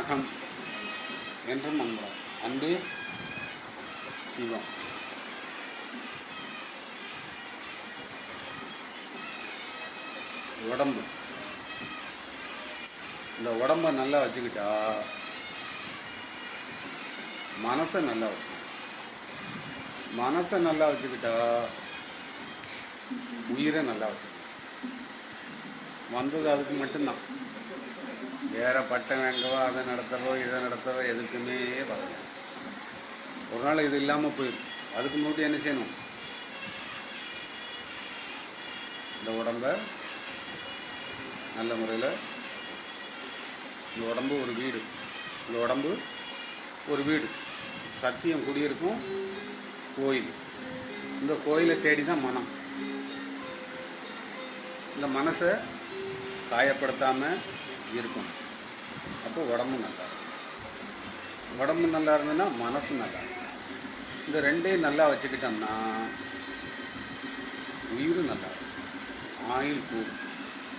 வணக்கம் என்றும் நம்புகிறோம். அன்பு சிவம். உடம்பு, இந்த உடம்பை நல்லா வச்சுக்கிட்டா மனசை நல்லா வச்சுக்கணும். மனசை நல்லா வச்சுக்கிட்டா உயிரை நல்லா வச்சுக்கணும். வந்தது அதுக்கு மட்டும்தான். வேற பட்டம் வாங்கவோ அதை நடத்தவோ இதை நடத்தவோ எதுக்குமே வரல. ஒரு நாள் இது இல்லாமல் போயிடும். அதுக்கு முன்னாடி என்ன செய்யணும்? இந்த உடம்பை நல்ல முறையில், இந்த உடம்பு ஒரு வீடு, இந்த உடம்பு ஒரு வீடு, சத்தியம் குடியிருக்கும் கோயில். இந்த கோயிலை தேடி தான் மனம். இந்த மனசை காயப்படுத்தாமல் இருக்கணும். அப்போ உடம்பு நல்லா இருக்கும். உடம்பு நல்லா இருந்ததுன்னா மனசு நல்லா இருக்கும். இந்த ரெண்டையும் நல்லா வச்சுக்கிட்டோம்னா உயிரும் நல்லா இருக்கும். ஆயுள் கூடும்,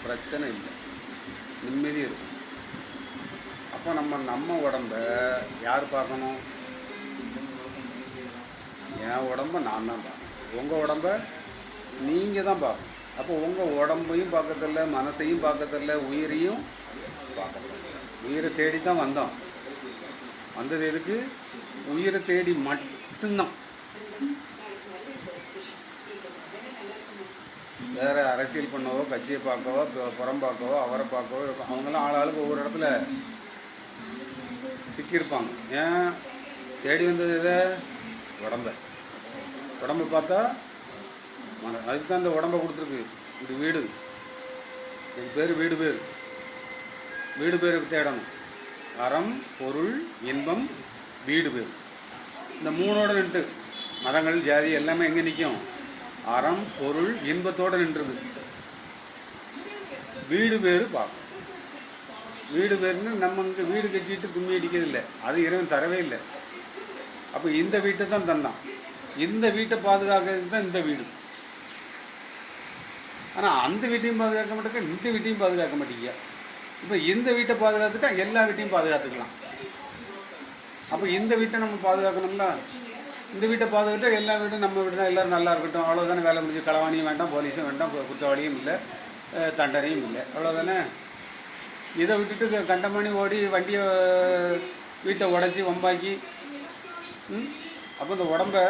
பிரச்சனை இல்லை, நிம்மதி இருக்கும். அப்போ நம்ம உடம்ப யார் பார்க்கணும்? என் உடம்ப நான் தான் பார்க்கணும். உங்கள் உடம்ப நீங்கள் தான் பார்க்கணும். அப்போ உங்கள் உடம்பையும் பார்க்கறதில்ல, மனசையும் பார்க்கறதில்ல, உயிரையும் பார்க்கறதில்ல. உயிரை தேடி தான் வந்தோம். வந்தது எதுக்கு? உயிரை தேடி மட்டும்தான். வேறு அரசியல் பண்ணவோ, கட்சியை பார்க்கவோ, புறம் பார்க்கவோ, அவரை பார்க்கவோ, அவங்களாம் ஆளாளுக்கு ஒவ்வொரு இடத்துல சிக்கியிருப்பாங்க. ஏன் தேடி வந்தது எதை? உடம்பை பார்த்தா அதுக்கு தான் இந்த உடம்பை கொடுத்துருக்கு. இது வீடு, இது பேர் வீடு. பேருக்கு தேடணும். அறம், பொருள், இன்பம், வீடு பேர். இந்த மூணோடு நின்று மதங்கள், ஜாதி எல்லாமே எங்கே நிற்கும்? அறம், பொருள், இன்பத்தோடு நின்றுது. வீடு பேர் பார்க்கணும். வீடு பேருன்னு நம்ம இங்கே வீடு கட்டிட்டு கும்மி அடிக்கிறது இல்லை. அது இறைவன் தரவே இல்லை. அப்போ இந்த வீட்டை தான் தந்தான். இந்த வீட்டை பாதுகாக்கிறது தான் இந்த வீடு. ஆனால் அந்த வீட்டையும் பாதுகாக்க மாட்டேங்க, இந்த வீட்டையும் பாதுகாக்க மாட்டேங்க. இப்போ இந்த வீட்டை பாதுகாத்துட்டா எல்லா வீட்டையும் பாதுகாத்துக்கலாம். அப்போ இந்த வீட்டை நம்ம பாதுகாக்கணும்ல. இந்த வீட்டை பாதுகாத்தா எல்லா வீடும் நம்ம வீடு தான், எல்லோரும் நல்லா இருக்கட்டும், அவ்வளோதானே. வேலை முடிஞ்சு களவாணியும் வேண்டாம், போலீஸும் வேண்டாம், குற்றவாளியும் இல்லை, தண்டனையும் இல்லை, அவ்வளோதானே. இதை விட்டுட்டு கண்டமணி ஓடி வண்டியை வீட்டை உடச்சி வம்பாக்கி, அப்போ இந்த உடம்பை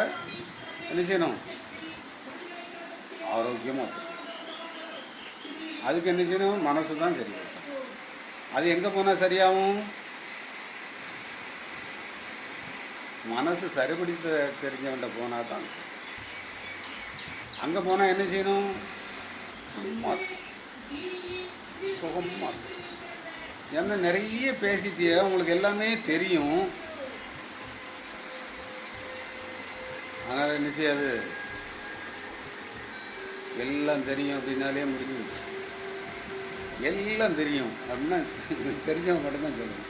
என்ன செய்யணும்? ஆரோக்கியமாக வச்சுருக்கணும். அதுக்கு என்ன செய்யணும்? மனசு தான் சரிப்படுத்தணும். அது எங்கே போனால் சரியாகும்? மனசு சரிபடுத்த தெரிஞ்சவன்ட்ட போனால் தான் சரி. அங்கே போனால் என்ன செய்யணும்? சும்மா சுகமாக. ஏன்னா நிறைய பேசிட்டியே, உங்களுக்கு எல்லாமே தெரியும். அதனால் என்ன செய்யாது? எல்லாம் தெரியும் அப்படின்னாலே முடிஞ்சிடுச்சு. எல்லாம் தெரியும் அப்படின்னா தெரிஞ்சவன் மட்டும்தான் சொல்லணும்.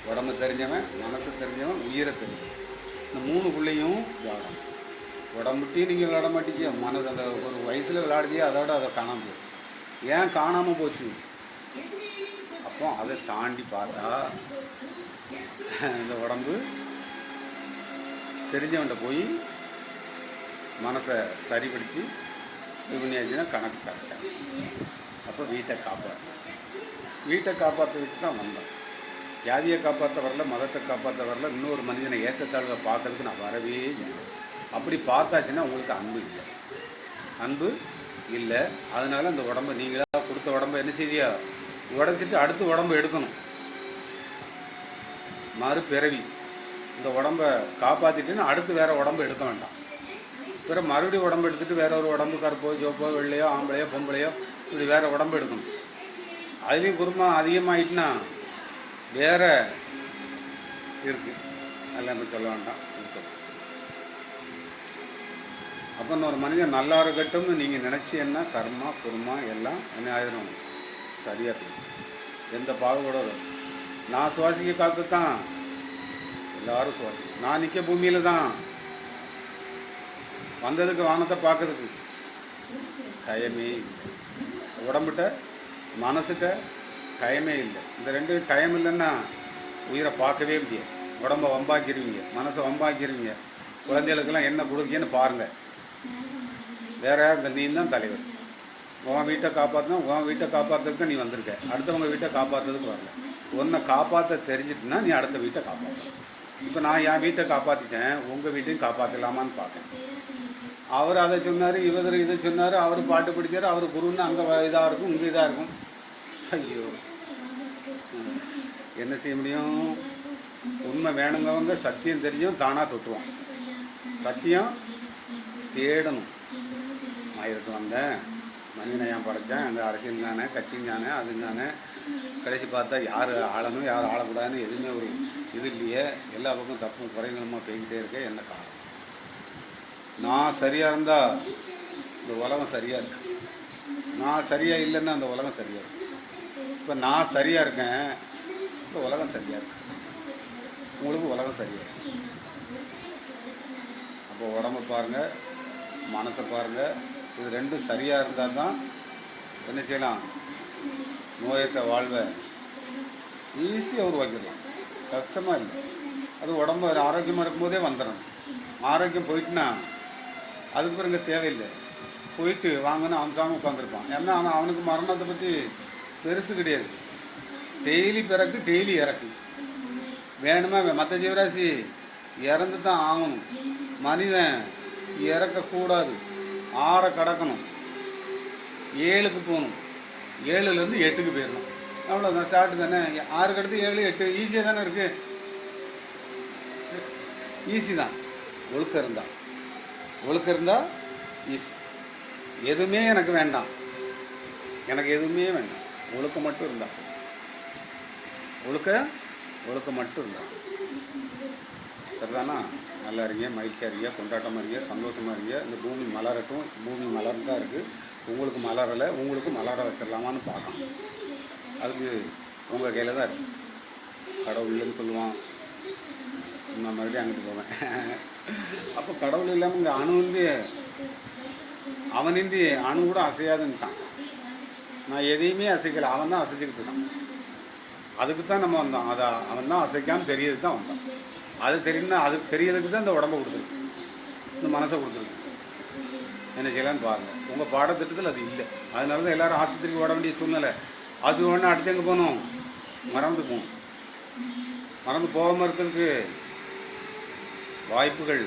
உடம்பு தெரிஞ்சவன், மனசு தெரிஞ்சவன், உயிரை தெரிஞ்சவன். இந்த மூணுக்குள்ளேயும் விளையாடணும். உடம்புட்டையும் நீங்கள் விளையாட மாட்டீங்க. மனசு அந்த ஒரு வயசில் விளையாடுதியே, அதோட அதை காணாமல் போயிடும். ஏன் காணாமல் போச்சு? அப்போ அதை தாண்டி பார்த்தா இந்த உடம்பு தெரிஞ்சவன்ட்ட போய் மனசை சரிப்படுத்தி இது பண்ணியாச்சுன்னா கணக்கு கரெக்டாக. அப்போ வீட்டை காப்பாற்றாச்சு. வீட்டை காப்பாற்றுறதுக்கு தான் வந்தோம். ஜாதியை காப்பாற்ற வரல, மதத்தை காப்பாற்ற வரல, இன்னொரு மனிதனை ஏற்றத்தாழ்வை பார்க்கறதுக்கு நான் வரவே இல்லை. அப்படி பார்த்தாச்சுன்னா உங்களுக்கு அன்பு இல்லை. அதனால அந்த உடம்பை நீங்களாக கொடுத்த உடம்பை என்ன செய்தியா உடைச்சிட்டு அடுத்த உடம்பை எடுக்கணும். மறுபிறவி. இந்த உடம்பை காப்பாற்றிட்டுன்னு அடுத்து வேறு உடம்பு எடுக்க வேண்டாம். பிறகு மறுபடியும் உடம்பு எடுத்துகிட்டு வேற ஒரு உடம்பு, கருப்போ சோப்போ வெள்ளையோ ஆம்பளையோ பொம்பளையோ, இப்படி வேறு உடம்பு எடுக்கணும். அதுலேயும் குடும்பம் அதிகமாகிட்டுனா வேற இருக்குது, அதெல்லாம் இப்போ சொல்ல வேண்டாம். அப்போ ஒரு மனிதன் நல்லா இருக்கட்டும்னு நீங்கள் நினச்சின்னா கர்மா குருமா எல்லாம் என்ன ஆயிரும்? சரியாக போயிடும். எந்த பாகுபடும். நான் சுவாசிக்க காத்து தான் எல்லோரும் சுவாசிக்கும். நான் நிற்க பூமியில் தான். வந்ததுக்கு வானத்தை பார்க்கறதுக்கு டைமே இல்லை. உடம்புட்ட மனசுட்ட டைமே இல்லை. இந்த ரெண்டு டைம் இல்லைன்னா உயிரை பார்க்கவே முடியாது. உடம்பை வம்பாக்கிடுவீங்க, மனசை வம்பாக்கிடுவீங்க. குழந்தைகளுக்கெல்லாம் என்ன கொடுக்கன்னு பாருங்கள். வேற யார் இந்த நீ தான் தலைவர். உன் வீட்டை காப்பாற்றணும், உன் வீட்டை காப்பாற்றுறதுக்கு தான் நீ வந்திருக்க. அடுத்தவங்க வீட்டை காப்பாற்றுறதுக்கு வரல. உன்னை காப்பாற்ற தெரிஞ்சிட்டுனா நீ அடுத்த வீட்டை காப்பாற்ற. இப்போ நான் என் வீட்டை காப்பாற்றிட்டேன், உங்கள் வீட்டையும் காப்பாற்றலாமான்னு பார்த்தேன். அவர் அதை சொன்னார், இவர் இதை சொன்னார், அவர் பாட்டு பிடிச்சார், அவர் குருன்னு அங்கே இதாக இருக்கும், இங்கே இதாக இருக்கும். ஐயோ, என்ன செய்ய முடியும்? உண்மை வேணுங்கவங்க சத்தியம் தெரிஞ்சும் தானாக தொட்டுவான். சத்தியம் தேடணும். நான் இதுக்கு வந்தேன், மனிதனை ஏன் படைத்தேன், அங்கே அரசியல் தானே, கட்சியும் தானே, அது தானே. கடைசி பார்த்தா யார் ஆளணும் யார் ஆளக்கூடாதுன்னு எதுவுமே ஒரு இது இல்லையே. எல்லா பக்கம் தப்பும் குறைகளுமா போய்கிட்டே இருக்கேன். என்ன காரணம்? நான் சரியாக இருந்தால் இந்த உலகம் சரியாக இருக்கு. நான் சரியாக இல்லைன்னா அந்த உலகம் சரியாக இருக்கு. இப்போ நான் சரியாக இருக்கேன், இந்த உலகம் சரியாக இருக்கு. உங்களுக்கு உலகம் சரியாக இருக்கு. அப்போ உடம்பை பாருங்கள், மனசை பாருங்கள். இது ரெண்டும் சரியாக இருந்தால் தான் என்ன செய்யலாம்? நோயற்ற வாழ்வை ஈஸியாக உருவாக்கிடலாம். கஷ்டமாக இல்லை. அது உடம்பு ஆரோக்கியமாக இருக்கும்போதே வந்துடணும். ஆரோக்கியம் போயிட்டுனா அதுக்கு பிறகு தேவையில்லை. போயிட்டு வாங்கன்னு அம்சாமல் உட்காந்துருப்பான். ஏன்னா அவனுக்கு மரணத்தை பற்றி பெருசு கிடையாது. டெய்லி பிறகு டெய்லி இறக்கு. வேணுமா? மற்ற ஜீவராசி இறந்து தான் ஆகணும். மனிதன் இறக்கக்கூடாது. 6 கடக்கணும், 7க்கு போகணும், 7லேருந்து 8க்கு போயிடணும். அவ்வளோதான், ஸ்டார்ட் தானே. 6க்கு அடுத்து 7, 8 ஈஸியாக தானே இருக்குது. ஈஸி தான். ஒழுக்கம் இருந்தால் ஈஸி. எதுவுமே எனக்கு வேண்டாம், எனக்கு எதுவுமே வேண்டாம். ஒழுக்கம் மட்டும் இருந்தால், ஒழுக்கம் மட்டும் இருந்தால் சரிதானா? நல்லா இருங்க, மகிழ்ச்சியாக இருங்க, கொண்டாட்டமாக இருங்க, சந்தோஷமாக இருங்க. இந்த பூமி மலரட்டும். பூமி மலர்ந்து தான் இருக்குது. உங்களுக்கு மலரலை, உங்களுக்கு மலர வச்சிடலாமான்னு பார்க்கலாம். அதுக்கு உங்கள் கையில் தான் இருக்குது. கடவுள் இல்லைன்னு சொல்லுவான், நான் மறுபடியும் அங்கிட்டு போவேன். அப்போ கடவுள் இல்லாமல் இங்கே அணு அவனின்றி அணு கூட அசையாதுன்ட்டான். நான் எதையுமே அசைக்கலை, அவன் தான் அசைச்சிக்கிட்டு இருக்கான். அதுக்கு தான் நம்ம வந்தோம். அதை அவன் தான் அசைக்காமல் தெரியறதுக்கு தான் வந்தான். அது தெரியும்னா அது தெரியறதுக்கு தான் இந்த உடம்பை கொடுத்துருக்கு, இந்த மனசை கொடுத்துருக்கு. என்ன செய்யலான்னு பாருங்கள். உங்கள் பாடத்திட்டத்தில் அது இல்லை. அதனால தான் எல்லோரும் ஆஸ்பத்திரிக்கு ஓட வேண்டிய சூழ்நிலை. அது ஒன்று அடுத்து எங்கே போகணும்? மறந்து போகணும். மறந்து போகாமல் இருக்கிறதுக்கு வாய்ப்புகள்